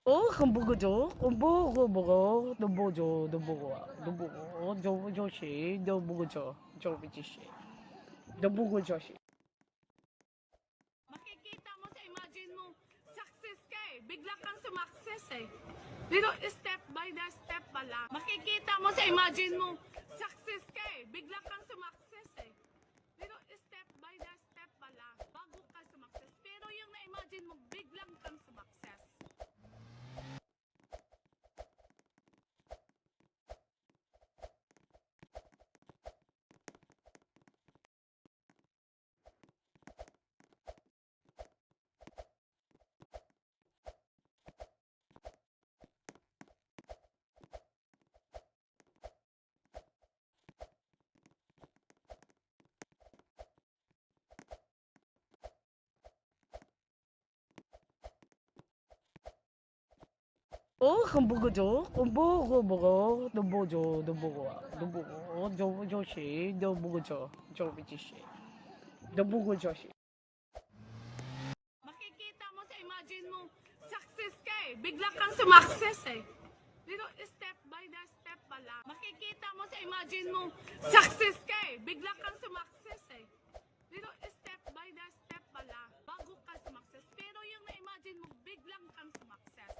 hamburger, hamburger, Joshi, the burger, Joshi, the burger Joshi. Makikita mo sa imagine mo, success ka eh. Bigla kang sumakses eh. Pero step by the step pala. Makikita mo sa imagine mo, success ka eh. Bigla kang sumakses eh. Pero step by the step pala. Bago ka sumakses. Pero yung na-imagine mo, biglang kang sumakses. Hamburger, Joshi, the burger, Joshi, the burger Joshi. Makikita mo sa imagine mo, success ka eh. Bigla kang sumakses eh. Pero step by the step pala. Makikita mo sa imagine mo, success ka eh. Bigla kang sumakses eh. Pero step by the step pala. Bago ka sumakses. Pero yung na-imagine mo, biglang kang sumakses.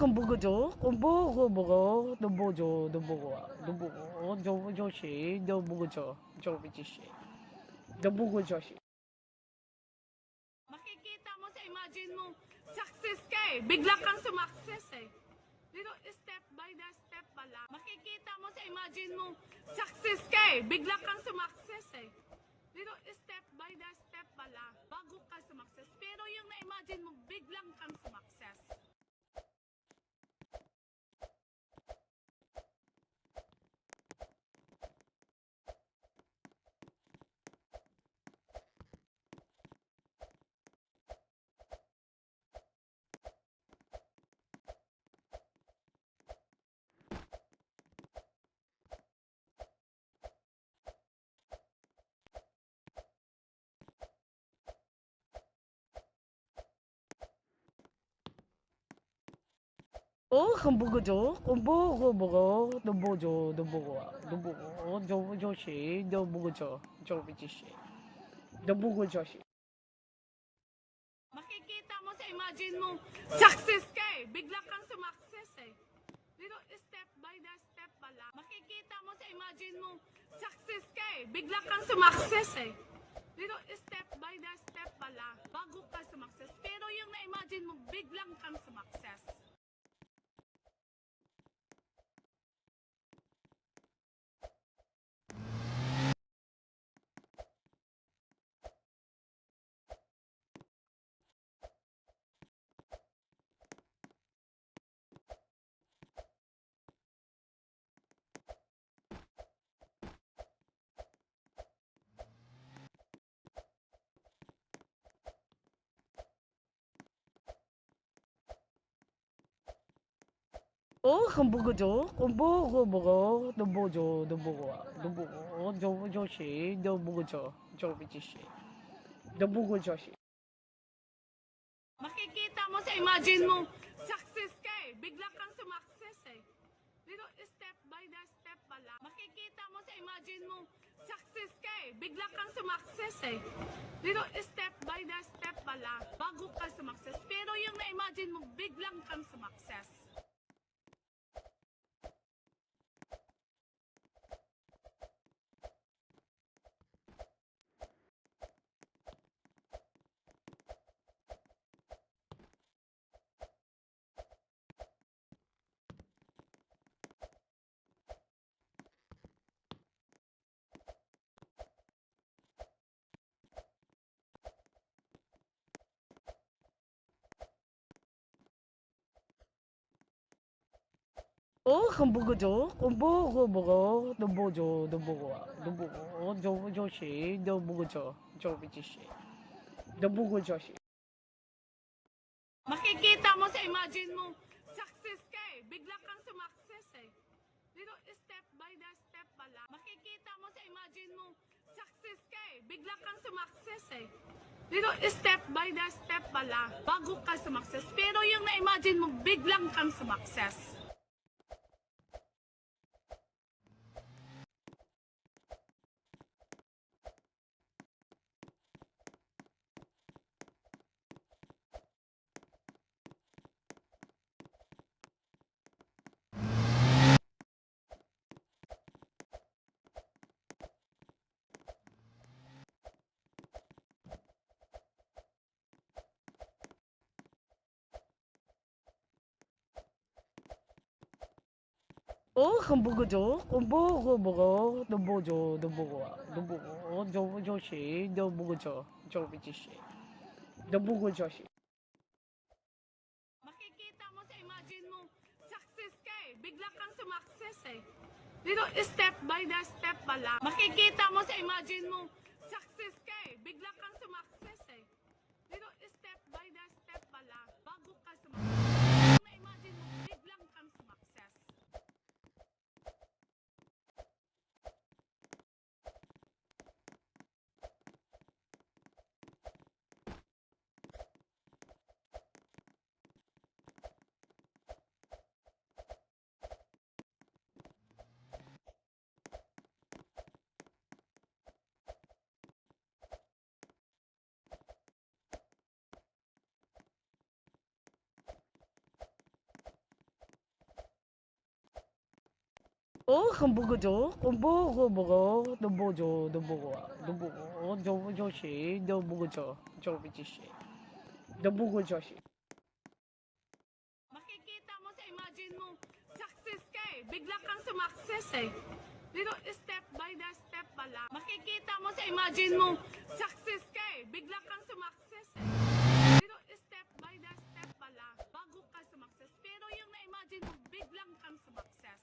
Hamburger, Joshi, the burger, Joshi, the burger Joshi. Makikita mo sa imagine mo, success ka eh. Bigla kang sumakses eh. Pero step by the step pala. Makikita mo sa imagine mo, success ka eh. Bigla kang sumakses eh. Pero step by the step pala. Bago ka sumakses. Pero yung na-imagine mo, biglang kang sumakses. Hamburger, Joshi, the burger, Joshi, the burger Joshi. Makikita mo sa imagine mo, success ka eh. Bigla kang sumakses eh. Pero step by the step pala. Makikita mo sa imagine mo, success ka eh. Bigla kang sumakses eh. Pero step by the step pala. Bago ka sumakses. Pero yung na-imagine mo, biglang kang sumakses. Hamburger, Joshi, the burger, Joshi, the burger Joshi. Makikita mo sa imagine mo, success ka eh. Bigla kang sumakses eh. Pero step by the step pala. Makikita mo sa imagine mo, success ka eh. Bigla kang sumakses eh. Pero step by the step pala. Bago ka sumakses. Pero yung na-imagine mo, biglang kang sumakses. 很不够久，不够，都不久，都不够，都不够，就是都不够久，就不就是都不够就是。Makikita mo sa imagine mo, success ka eh. Bigla kang sumakses eh. Pero step by the step pala. Makikita mo sa imagine mo, success ka eh. Bigla kang sumakses eh. Pero step by the step pala, bago ka sumakses. Pero yung na-imagine mo, biglang kang sumakses.很不够久，不够，都不久，都不够，都不够，就是都不够久，就不就是都不够就是。Makikita mo sa imagine mo, success ka eh. Bigla kang sumakses eh. Pero step by the step pala. Makikita mo sa imagine mo, success ka eh. Bigla kang sumakses eh. Pero step by the step pala, bago ka sumakses. Na-imagine mo, biglang kang sumakses.很不够久，不够，都不久，都不够，都不够，就是都不够久，就不就是都不够就是。Makikita mo sa imagine mo, success ka eh. Bigla kang sumakses eh. Pero step by the step pala. Makikita mo sa imagine mo, success ka eh. Bigla kang sumakses eh. Pero step by the step pala, bago ka sumakses. Pero yung na-imagine mo, biglang kang sumakses.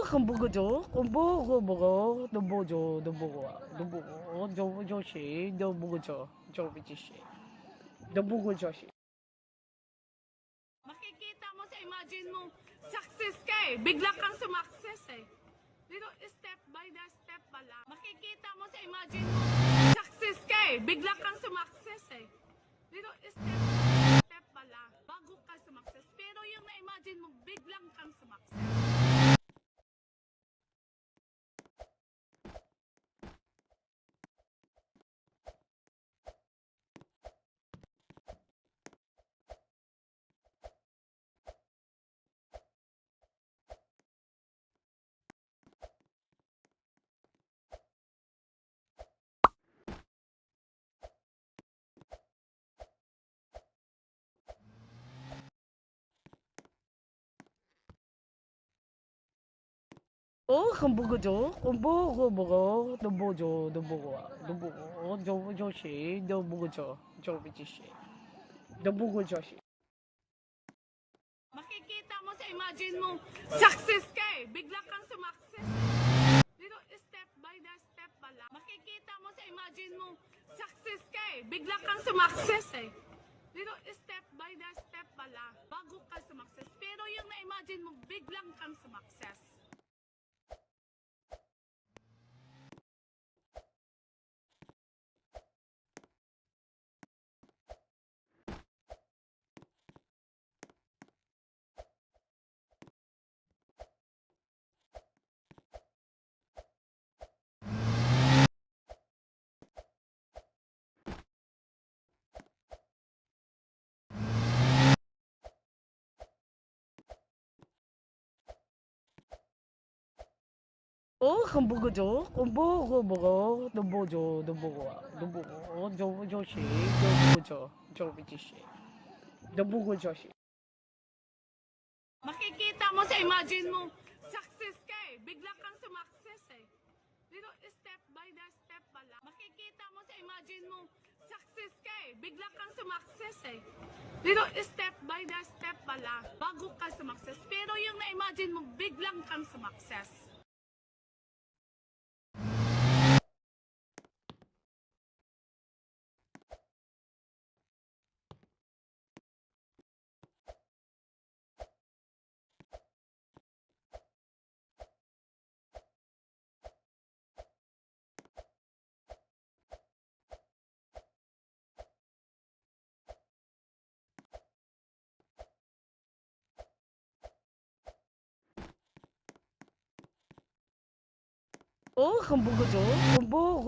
很不够久，不够，都不久，都不够，都不够，就是都不够久，就不就是都不够就是。Makikita mo sa imagine mo, success ka eh. Bigla kang sumakses eh. Pero step by the step pala. Makikita mo sa imagine mo, success ka eh. Bigla kang sumakses eh. Pero step by step pala, bago ka sumakses. Pero yung na-imagine mo, biglang kang sumakses.很不够久，不够，都不久，都不够，都不够，就是都不够久，就不就是都不够就是。Makikita mo sa imagine mo, success ka eh. Bigla kang sumakses eh. Pero step by the step pala. Makikita mo sa imagine mo, success ka eh. Bigla kang sumakses eh. Pero step by the step pala, bago ka sumakses. Pero yung na-imagine mo, biglang kang sumakses. 한 보고죠. 보고, 너 보죠, 너 보고, 저 조시, 너 보죠, 저 비지시, 너 보고 조시. Makikita mo sa imagine mo, success ka eh. Bigla kang sumakses eh. Pero step by the step pala. Makikita mo sa imagine mo, success ka eh. Bigla kang sumakses eh. Pero step by the step pala, bago ka sumakses. Pero yung na-imagine mo, biglang kang sumakses. 한 보고죠. 보고.